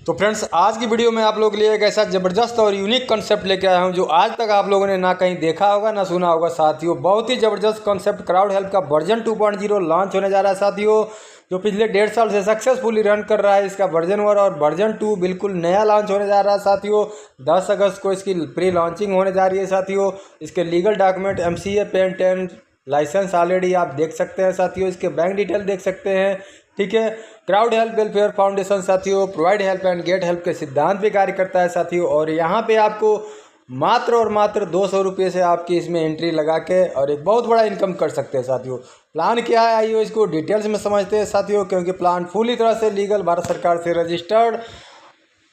तो फ्रेंड्स, आज की वीडियो में आप लोग के लिए एक ऐसा ज़बरदस्त और यूनिक कॉन्सेप्ट लेके आया हूं जो आज तक आप लोगों ने ना कहीं देखा होगा ना सुना होगा। साथियों, बहुत ही ज़बरदस्त कॉन्सेप्ट क्राउड हेल्प का वर्जन 2.0 लॉन्च होने जा रहा है। साथियों, जो पिछले 1.5 साल से सक्सेसफुली रन कर रहा है, इसका वर्जन 1 और वर्जन 2 बिल्कुल नया लॉन्च होने जा रहा है। साथियों, 10 अगस्त को इसकी प्री लॉन्चिंग होने जा रही है। साथियों, इसके legal document MCA PAN 10 licence already आप देख सकते हैं। साथियों, इसके बैंक डिटेल देख सकते हैं। ठीक है, क्राउड हेल्प वेलफेयर फाउंडेशन साथियों provide help and get help के सिद्धांत पे कार्य करता है। साथियों, और यहाँ पे आपको मात्र और मात्र 200 रुपये से आपकी इसमें एंट्री लगा के और एक बहुत बड़ा इनकम कर सकते हैं। साथियों, प्लान क्या है, आइए इसको डिटेल्स में समझते हैं। साथियों, क्योंकि प्लान पूरी तरह से लीगल, भारत सरकार से रजिस्टर्ड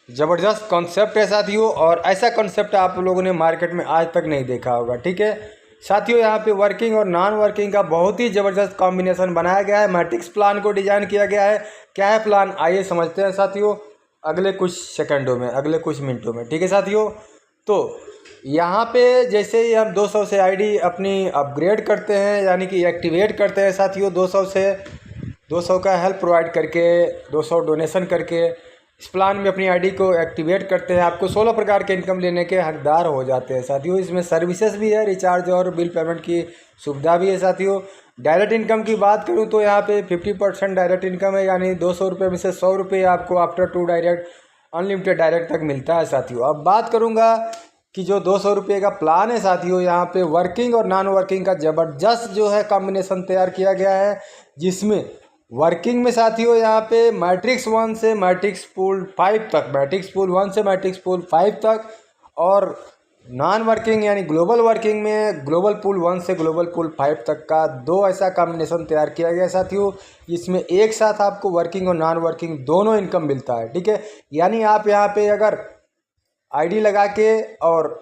ज़बरदस्त कॉन्सेप्ट है। साथियों, और ऐसा कॉन्सेप्ट आप लोगों ने मार्केट में आज तक नहीं देखा होगा। ठीक है साथियों, यहाँ पे वर्किंग और नॉन वर्किंग का बहुत ही ज़बरदस्त कॉम्बिनेशन बनाया गया है। मैट्रिक्स प्लान को डिजाइन किया गया है। क्या है प्लान, आइए समझते हैं साथियों अगले कुछ सेकंडों में, अगले कुछ मिनटों में। ठीक है साथियों, तो यहाँ पे जैसे ही हम 200 से आईडी अपनी अपग्रेड करते हैं, यानी कि एक्टिवेट करते हैं। साथियों, 200 का हेल्प प्रोवाइड करके, 200 डोनेशन करके इस प्लान में अपनी आईडी को एक्टिवेट करते हैं, आपको 16 प्रकार के इनकम लेने के हकदार हो जाते हैं। साथियों, इसमें सर्विसेज भी है, रिचार्ज और बिल पेमेंट की सुविधा भी है। साथियों, डायरेक्ट इनकम की बात करूं तो यहाँ पे 50% डायरेक्ट इनकम है, यानी 200 रुपये में से 100 रुपये आपको आफ्टर 2 डायरेक्ट अनलिमिटेड डायरेक्ट तक मिलता है। साथियों, अब बात करूँगा कि जो 200 रुपये का प्लान है, साथियों यहाँ पे वर्किंग और नॉन वर्किंग का ज़बरदस्त जो है कॉम्बिनेशन तैयार किया गया है, जिसमें वर्किंग में साथियों यहाँ पे मैट्रिक्स 1 से मैट्रिक्स पूल 5 तक, मैट्रिक्स पूल 1 से मैट्रिक्स पूल 5 तक, और नॉन वर्किंग यानी ग्लोबल वर्किंग में ग्लोबल पूल 1 से ग्लोबल पूल 5 तक का दो ऐसा कॉम्बिनेशन तैयार किया गया है। साथियों, इसमें एक साथ आपको वर्किंग और नॉन वर्किंग दोनों इनकम मिलता है। ठीक है, यानी आप यहाँ पे अगर आईडी लगा के और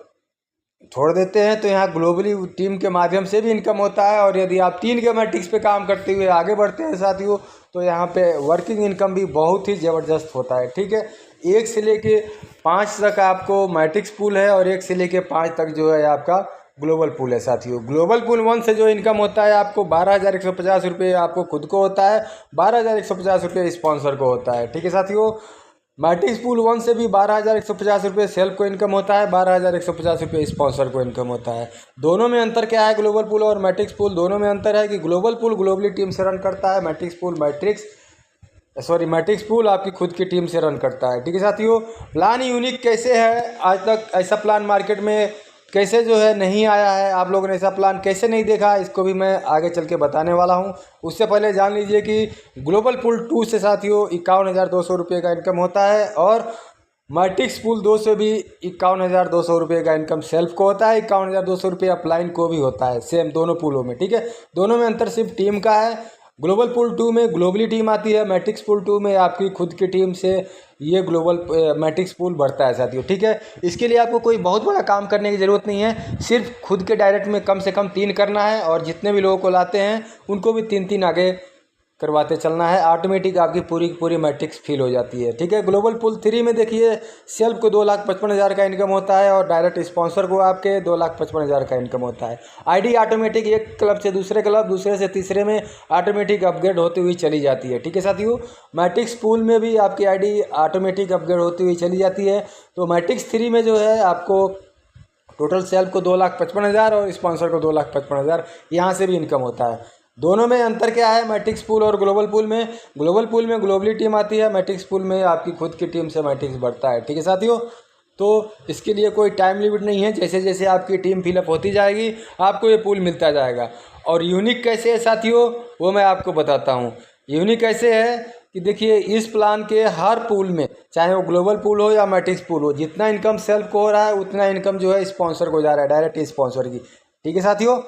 छोड़ देते हैं तो यहाँ ग्लोबली टीम के माध्यम से भी इनकम होता है, और यदि आप 3 के मैट्रिक्स पे काम करते हुए आगे बढ़ते हैं साथियों, तो यहाँ पे वर्किंग इनकम भी बहुत ही ज़बरदस्त होता है। ठीक है, 1 से लेके 5 तक आपको मैट्रिक्स पूल है, और 1 से लेके 5 तक जो है आपका ग्लोबल पूल है। साथियों, ग्लोबल पूल 1 से जो इनकम होता है आपको 12,150 रुपये आपको खुद को होता है, 12,150 रुपये स्पॉन्सर को होता है। ठीक है साथियों, मैट्रिक्स पूल 1 से भी 12,150 रुपये सेल्फ को इनकम होता है, 12,150 रुपये स्पॉन्सर को इनकम होता है। दोनों में अंतर क्या है, ग्लोबल पूल और मैट्रिक्स पूल दोनों में अंतर है कि ग्लोबल पूल ग्लोबली टीम से रन करता है, मैट्रिक्स पूल आपकी खुद की टीम से रन करता है। ठीक है साथियों, प्लान यूनिक कैसे है, आज तक ऐसा प्लान मार्केट में कैसे जो है नहीं आया है, आप लोगों ने ऐसा प्लान कैसे नहीं देखा, इसको भी मैं आगे चल के बताने वाला हूं। उससे पहले जान लीजिए कि ग्लोबल पूल 2 से साथियों 51,200 रुपये का इनकम होता है, और मैट्रिक्स पूल 2 से भी 51,200 रुपये का इनकम सेल्फ को होता है, 51,200 रुपये अपलाइन को भी होता है, सेम दोनों पूलों में। ठीक है, दोनों में अंतर सिर्फ टीम का है। ग्लोबल पूल 2 में ग्लोबली टीम आती है, मैट्रिक्स पूल 2 में आपकी खुद की टीम से ये ग्लोबल मैट्रिक्स पूल बढ़ता है। साथियों, ठीक है, इसके लिए आपको कोई बहुत बड़ा काम करने की ज़रूरत नहीं है, सिर्फ खुद के डायरेक्ट में कम से कम 3 करना है, और जितने भी लोगों को लाते हैं उनको भी 3-3 आगे करवाते चलना है, ऑटोमेटिक आपकी पूरी की पूरी मैट्रिक्स फिल हो जाती है। ठीक है, ग्लोबल पूल 3 में देखिए सेल्फ को 2,55,000 का इनकम होता है, और डायरेक्ट स्पॉन्सर को आपके 2,55,000 का इनकम होता है। आईडी ऑटोमेटिक एक क्लब से दूसरे क्लब, दूसरे से तीसरे में ऑटोमेटिक अपग्रेड होती हुई चली जाती है। ठीक है साथियों, मैट्रिक्स पूल में भी आपकी आईडी ऑटोमेटिक अपग्रेड होती हुई चली जाती है। तो मैट्रिक्स 3 में जो है आपको टोटल सेल्फ को 2,55,000 और स्पॉन्सर को 2,55,000 यहाँ से भी इनकम होता है। दोनों में अंतर क्या है, मैट्रिक्स पूल और ग्लोबल पूल में, ग्लोबल पूल में ग्लोबली टीम आती है, मैट्रिक्स पूल में आपकी खुद की टीम से मैट्रिक्स बढ़ता है। ठीक है साथियों, तो इसके लिए कोई टाइम लिमिट नहीं है, जैसे जैसे आपकी टीम फिलअप होती जाएगी आपको ये पूल मिलता जाएगा। और यूनिक कैसे है साथियों, वो मैं आपको बताता हूँ। यूनिक कैसे है कि देखिए, इस प्लान के हर पूल में, चाहे वो ग्लोबल पूल हो या मैट्रिक्स पूल हो, जितना इनकम सेल्फ को हो रहा है उतना इनकम जो है स्पॉन्सर को जा रहा है, डायरेक्ट स्पॉन्सर की। ठीक है साथियों,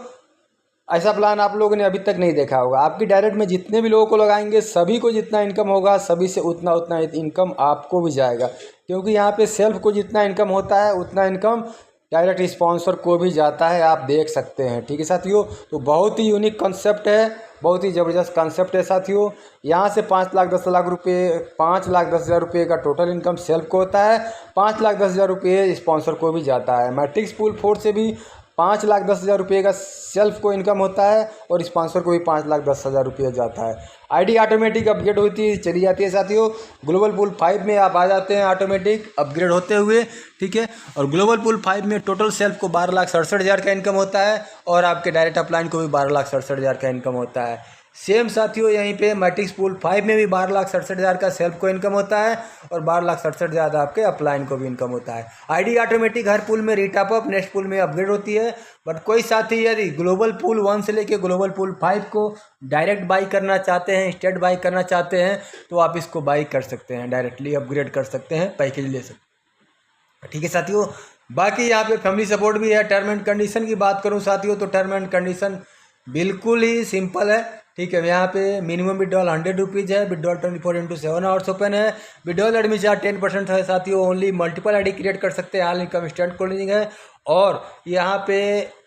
ऐसा प्लान आप लोगों ने अभी तक नहीं देखा होगा। आपकी डायरेक्ट में जितने भी लोगों को लगाएंगे सभी को जितना इनकम होगा, सभी से उतना उतना इनकम आपको भी जाएगा, क्योंकि यहाँ पे सेल्फ को जितना इनकम होता है उतना इनकम डायरेक्ट स्पॉन्सर को भी जाता है, आप देख सकते हैं। ठीक है साथियों, तो बहुत ही यूनिक कॉन्सेप्ट है, बहुत ही ज़बरदस्त कॉन्सेप्ट है साथियों। यहाँ से 5,10,00,000 रुपये, 5,10,000 रुपये का टोटल इनकम सेल्फ को होता है, 5,10,000 रुपये स्पॉन्सर को भी जाता है। मैट्रिक्स पूल 4 से भी 5,10,000 रुपये का सेल्फ को इनकम होता है और स्पॉन्सर को भी 5,10,000 रुपये जाता है। आईडी ऑटोमेटिक अपग्रेड होती चली जाती है साथियों। ग्लोबल पूल 5 में आप आ जाते हैं ऑटोमेटिक अपग्रेड होते हुए, ठीक है। और ग्लोबल पूल 5 में टोटल सेल्फ को 12,67,000 का इनकम होता है और आपके डायरेक्ट अपलाइन को भी 12,67,000 का इनकम होता है। सेम साथियों यहीं पे मैट्रिक्स पूल 5 में भी 12,67,000 का सेल्फ को इनकम होता है और 12,67,000 आपके अपलाइन को भी इनकम होता है। आईडी ऑटोमेटिक हर पूल में रीटॉप अप नेक्स्ट पूल में अपग्रेड होती है। बट कोई साथी यदि ग्लोबल पूल 1 से लेके ग्लोबल पूल 5 को डायरेक्ट बाई करना चाहते हैं, स्टेट बाई करना चाहते हैं, तो आप इसको बाई कर सकते हैं, डायरेक्टली अपग्रेड कर सकते हैं, पैकेज ले सकते हैं, ठीक है साथियों। बाकी यहाँ पे फैमिली सपोर्ट भी है। टर्म एंड कंडीशन की बात करूँ साथियों तो टर्म एंड कंडीशन बिल्कुल ही सिंपल है, ठीक है। यहाँ पे मिनिमम विड्रॉल 100 रुपीज़ है, विड्रॉल 24/7 आवर्स ओपन है, विड्रॉल एडमिट चार्ज 10% है साथियों। ओनली मल्टीपल आईडी क्रिएट कर सकते हैं, ऑल इनकम इंस्टेंट क्लोजिंग है। और यहाँ पे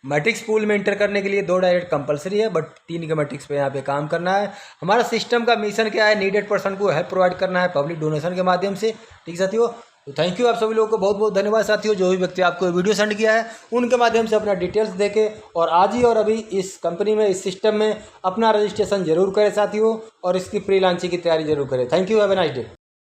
मैट्रिक्स पूल में इंटर करने के लिए 2 डायरेक्ट कंपलसरी है, बट 3 के मैट्रिक्स पे यहाँ पे काम करना है। हमारा सिस्टम का मिशन क्या है, नीडेड पर्सन को हेल्प प्रोवाइड करना है पब्लिक डोनेशन के माध्यम से, ठीक साथियों। तो थैंक यू आप सभी लोगों को बहुत बहुत धन्यवाद साथियों। जो भी व्यक्ति आपको वीडियो सेंड किया है उनके माध्यम से अपना डिटेल्स देके और आज ही और अभी इस कंपनी में, इस सिस्टम में अपना रजिस्ट्रेशन जरूर करें साथियों और इसकी प्री लॉन्चिंग की तैयारी जरूर करें। Thank you, have a nice day.